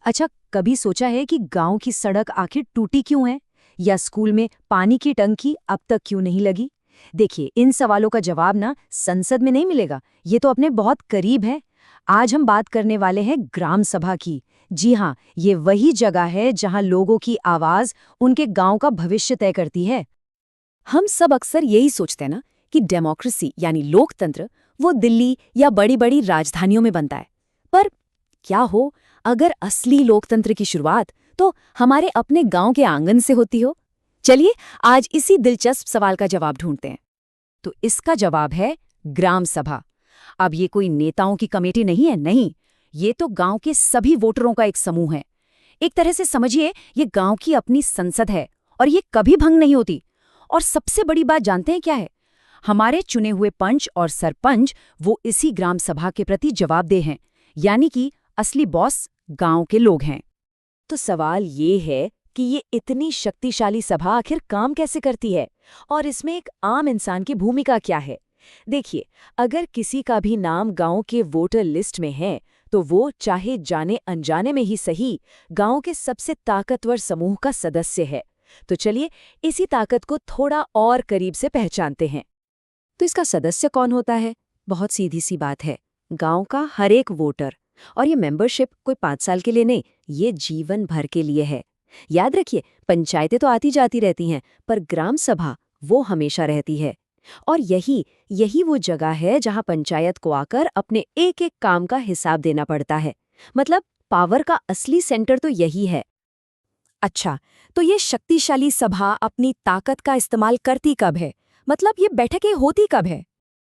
अच्छा, कभी सोचा है कि गांव की सड़क आखिर टूटी क्यों है? या स्कूल में पानी की टंकी अब तक क्यों नहीं लगी? देखिए, इन सवालों का जवाब ना संसद में नहीं मिलेगा, ये तो अपने बहुत करीब है। आज हम बात करने वाले हैं ग्राम सभा की। जी हाँ, ये वही जगह है जहां लोगों की आवाज उनके गांव का भविष्य तय करती है। हम सब अक्सर यही सोचते हैं ना कि डेमोक्रेसी यानी लोकतंत्र वो दिल्ली या बड़ी बड़ी राजधानियों में बनता है। पर क्या हो अगर असली लोकतंत्र की शुरुआत तो हमारे अपने गांव के आंगन से होती हो? चलिए आज इसी दिलचस्प सवाल का जवाब ढूंढते हैं। तो इसका जवाब है ग्राम सभा। अब ये कोई नेताओं की कमेटी नहीं है, नहीं। ये तो गांव के सभी वोटरों का एक समूह है। एक तरह से समझिए, ये गांव की अपनी संसद है और ये कभी भंग नहीं होती। और सबसे बड़ी बात जानते हैं क्या है? हमारे चुने हुए पंच और सरपंच वो इसी ग्राम सभा के प्रति जवाबदेह हैं, यानी कि असली बॉस गांव के लोग हैं। तो सवाल ये है कि ये इतनी शक्तिशाली सभा आखिर काम कैसे करती है और इसमें एक आम इंसान की भूमिका क्या है? देखिए, अगर किसी का भी नाम गांव के वोटर लिस्ट में है तो वो चाहे जाने अनजाने में ही सही गांव के सबसे ताकतवर समूह का सदस्य है। तो चलिए इसी ताकत को थोड़ा और करीब से पहचानते हैं। तो इसका सदस्य कौन होता है? बहुत सीधी सी बात है, गांव का हर एक वोटर। और ये मेंबरशिप कोई 5 साल के लिए नहीं, ये जीवन भर के लिए है। याद रखिए, पंचायतें तो आती जाती रहती हैं, पर ग्राम सभा वो हमेशा रहती है। और यही यही वो जगह है जहां पंचायत को आकर अपने एक एक काम का हिसाब देना पड़ता है। मतलब पावर का असली सेंटर तो यही है। अच्छा, तो ये शक्तिशाली सभा अपनी ताकत का इस्तेमाल करती कब है? मतलब ये बैठकें होती कब है?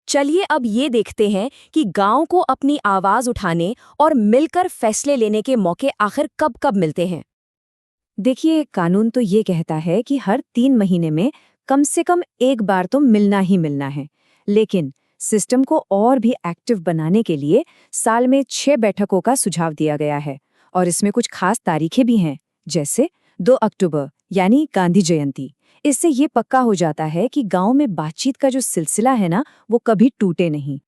चलिए अब ये देखते हैं कि गांव को अपनी आवाज उठाने और मिलकर फैसले लेने के मौके आखिर कब कब मिलते हैं। देखिए, कानून तो ये कहता है कि हर 3 महीने में कम से कम एक बार तो मिलना ही मिलना है। लेकिन सिस्टम को और भी एक्टिव बनाने के लिए साल में 6 बैठकों का सुझाव दिया गया है। और इसमें कुछ खास तारीखें भी हैं, जैसे 2 अक्टूबर यानी गांधी जयंती। इससे ये पक्का हो जाता है कि गांव में बातचीत का जो सिलसिला है ना, वो कभी टूटे नहीं।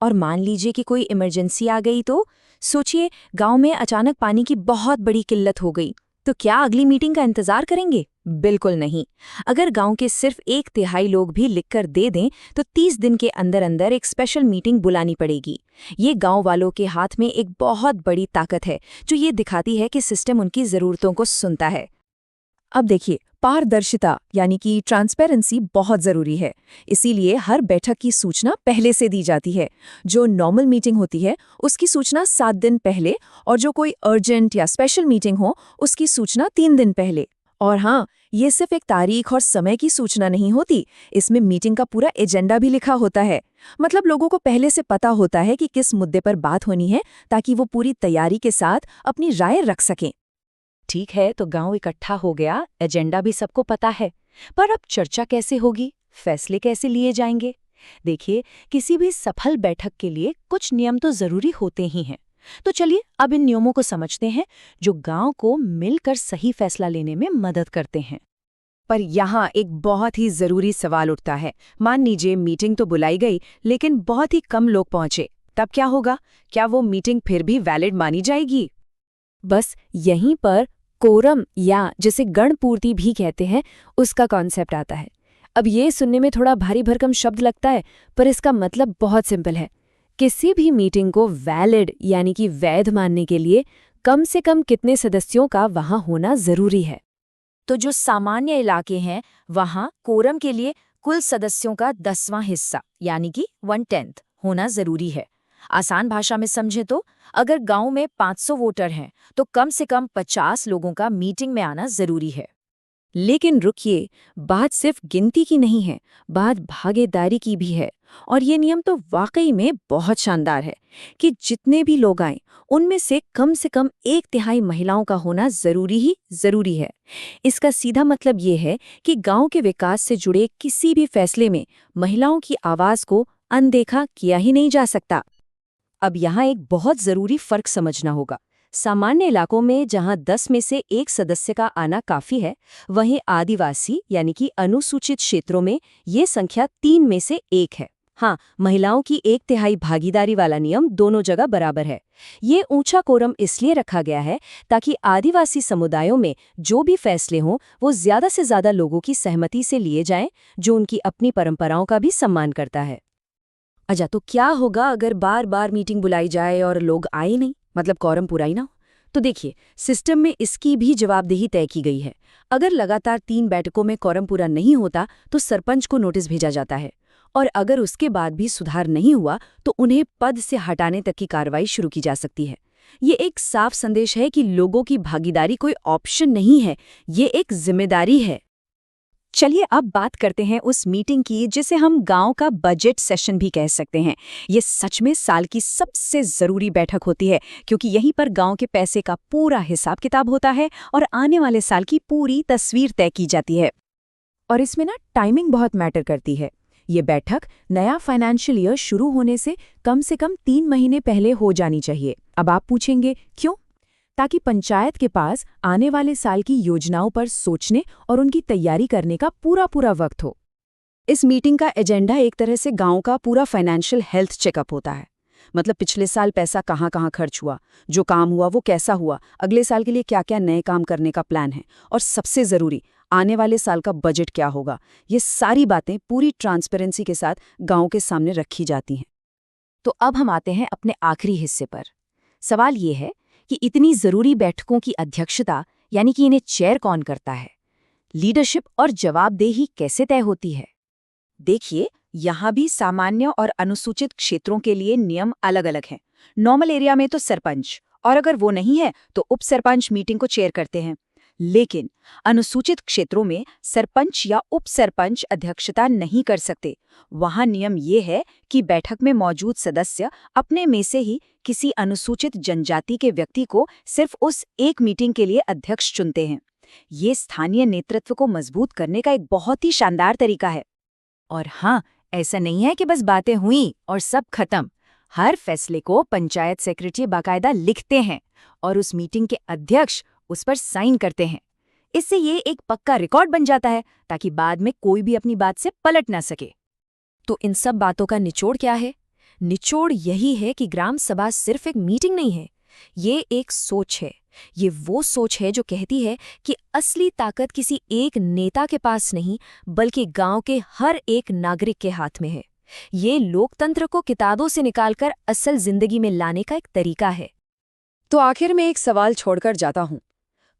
और मान लीजिए कि कोई इमरजेंसी आ गई तो सोचिए, गांव में अचानक पानी की बहुत बड़ी किल्लत हो गई, तो क्या अगली मीटिंग का इंतजार करेंगे? बिल्कुल नहीं। अगर गांव के सिर्फ 1/3 लोग भी लिखकर दे दें तो 30 दिन के अंदर अंदर एक स्पेशल मीटिंग बुलानी पड़ेगी। ये गांव वालों के हाथ में एक बहुत बड़ी ताकत है जो ये दिखाती है कि सिस्टम उनकी जरूरतों को सुनता है। अब देखिए, पारदर्शिता यानी कि ट्रांसपेरेंसी बहुत जरूरी है। इसीलिए हर बैठक की सूचना पहले से दी जाती है। जो नॉर्मल मीटिंग होती है उसकी सूचना 7 दिन पहले, और जो कोई अर्जेंट या स्पेशल मीटिंग हो उसकी सूचना 3 दिन पहले। और हाँ, ये सिर्फ एक तारीख और समय की सूचना नहीं होती, इसमें मीटिंग का पूरा एजेंडा भी लिखा होता है। मतलब लोगों को पहले से पता होता है कि किस मुद्दे पर बात होनी है, ताकि वो पूरी तैयारी के साथ अपनी राय रख सकें। ठीक है, तो गांव इकट्ठा हो गया, एजेंडा भी सबको पता है। पर अब चर्चा कैसे होगी, फैसले कैसे लिए जाएंगे? देखिए, किसी भी सफल बैठक के लिए कुछ नियम तो जरूरी होते ही हैं। तो चलिए अब इन नियमों को समझते हैं जो गांव को मिलकर सही फैसला लेने में मदद करते हैं। पर यहाँ एक बहुत ही जरूरी सवाल उठता है। मान लीजिए मीटिंग तो बुलाई गई, लेकिन बहुत ही कम लोग पहुंचे, तब क्या होगा? क्या वो मीटिंग फिर भी वैलिड मानी जाएगी? बस यहीं पर कोरम, या जिसे गणपूर्ति भी कहते हैं, उसका कॉन्सेप्ट आता है। अब ये सुनने में थोड़ा भारी भरकम शब्द लगता है, पर इसका मतलब बहुत सिंपल है। किसी भी मीटिंग को वैलिड यानी कि वैध मानने के लिए कम से कम कितने सदस्यों का वहां होना जरूरी है। तो जो सामान्य इलाके हैं वहां कोरम के लिए कुल सदस्यों का 10वां हिस्सा यानी कि 1/10 होना जरूरी है। आसान भाषा में समझे तो अगर गांव में 500 वोटर हैं तो कम से कम 50 लोगों का मीटिंग में आना जरूरी है। लेकिन रुकिए, बात सिर्फ गिनती की नहीं है, बात भागीदारी की भी है। और ये नियम तो वाकई में बहुत शानदार है कि जितने भी लोग आएं उनमें से कम 1/3 महिलाओं का होना जरूरी है। इसका सीधा मतलब ये है कि गांव के विकास से जुड़े किसी भी फैसले में महिलाओं की आवाज को अनदेखा किया ही नहीं जा सकता। अब यहाँ एक बहुत जरूरी फर्क समझना होगा। सामान्य इलाकों में जहां 10 में से 1 सदस्य का आना काफी है, वहीं आदिवासी यानी कि अनुसूचित क्षेत्रों में ये संख्या 3 में से 1 है। हाँ, महिलाओं की 1/3 भागीदारी वाला नियम दोनों जगह बराबर है। ये ऊंचा कोरम इसलिए रखा गया है ताकि आदिवासी समुदायों में जो भी फैसले हों वो ज्यादा से ज्यादा लोगों की सहमति से लिए जाएं, जो उनकी अपनी परंपराओं का भी सम्मान करता है। अच्छा, तो क्या होगा अगर बार बार मीटिंग बुलाई जाए और लोग आए नहीं, मतलब कोरम पूरा ही ना हो? तो देखिए, सिस्टम में इसकी भी जवाबदेही तय की गई है। अगर लगातार 3 बैठकों में कोरम पूरा नहीं होता तो सरपंच को नोटिस भेजा जाता है, और अगर उसके बाद भी सुधार नहीं हुआ तो उन्हें पद से हटाने तक की कार्रवाई शुरू की जा सकती है। ये एक साफ संदेश है कि लोगों की भागीदारी कोई ऑप्शन नहीं है, ये एक जिम्मेदारी है। चलिए अब बात करते हैं उस मीटिंग की जिसे हम गांव का बजट सेशन भी कह सकते हैं। ये सच में साल की सबसे ज़रूरी बैठक होती है, क्योंकि यहीं पर गांव के पैसे का पूरा हिसाब किताब होता है और आने वाले साल की पूरी तस्वीर तय की जाती है। और इसमें ना टाइमिंग बहुत मैटर करती है। ये बैठक नया फाइनेंशियल ईयर शुरू होने से कम 3 महीने पहले हो जानी चाहिए। अब आप पूछेंगे क्यों? ताकि पंचायत के पास आने वाले साल की योजनाओं पर सोचने और उनकी तैयारी करने का पूरा वक्त हो। इस मीटिंग का एजेंडा एक तरह से गांव का पूरा फाइनेंशियल हेल्थ चेकअप होता है। मतलब पिछले साल पैसा कहाँ कहाँ खर्च हुआ, जो काम हुआ वो कैसा हुआ, अगले साल के लिए क्या क्या नए काम करने का प्लान है, और सबसे ज़रूरी आने वाले साल का बजट क्या होगा। ये सारी बातें पूरी ट्रांसपेरेंसी के साथ गांव के सामने रखी जाती हैं। तो अब हम आते हैं अपने आखिरी हिस्से पर। सवाल ये है कि इतनी ज़रूरी बैठकों की अध्यक्षता, यानी कि इन्हें चेयर कौन करता है? लीडरशिप और जवाबदेही कैसे तय होती है? देखिए, यहाँ भी सामान्य और अनुसूचित क्षेत्रों के लिए नियम अलग अलग हैं। नॉर्मल एरिया में तो सरपंच, और अगर वो नहीं है तो उप सरपंच मीटिंग को चेयर करते हैं। लेकिन अनुसूचित क्षेत्रों में सरपंच या उप सरपंच अध्यक्षता नहीं कर सकते। वहाँ नियम ये है कि बैठक में मौजूद सदस्य अपने में से ही किसी अनुसूचित जनजाति के व्यक्ति को सिर्फ उस एक मीटिंग के लिए अध्यक्ष चुनते हैं। ये स्थानीय नेतृत्व को मजबूत करने का एक बहुत ही शानदार तरीका है। और हाँ, ऐसा नहीं है कि बस बातें हुई और सब खत्म। हर फैसले को पंचायत सेक्रेटरी बाकायदा लिखते हैं और उस मीटिंग के अध्यक्ष उस पर साइन करते हैं। इससे ये एक पक्का रिकॉर्ड बन जाता है ताकि बाद में कोई भी अपनी बात से पलट ना सके। तो इन सब बातों का निचोड़ क्या है? निचोड़ यही है कि ग्राम सभा सिर्फ एक मीटिंग नहीं है, ये एक सोच है। ये वो सोच है जो कहती है कि असली ताकत किसी एक नेता के पास नहीं, बल्कि गांव के हर एक नागरिक के हाथ में है। ये लोकतंत्र को किताबों से निकालकर असल जिंदगी में लाने का एक तरीका है। तो आखिर में एक सवाल छोड़कर जाता हूँ।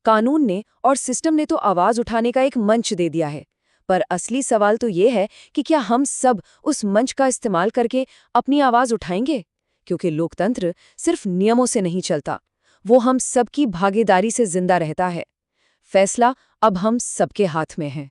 कानून ने और सिस्टम ने तो आवाज उठाने का एक मंच दे दिया है, पर असली सवाल तो ये है कि क्या हम सब उस मंच का इस्तेमाल करके अपनी आवाज उठाएंगे? क्योंकि लोकतंत्र सिर्फ नियमों से नहीं चलता, वो हम सबकी भागीदारी से जिंदा रहता है। फैसला अब हम सबके हाथ में है।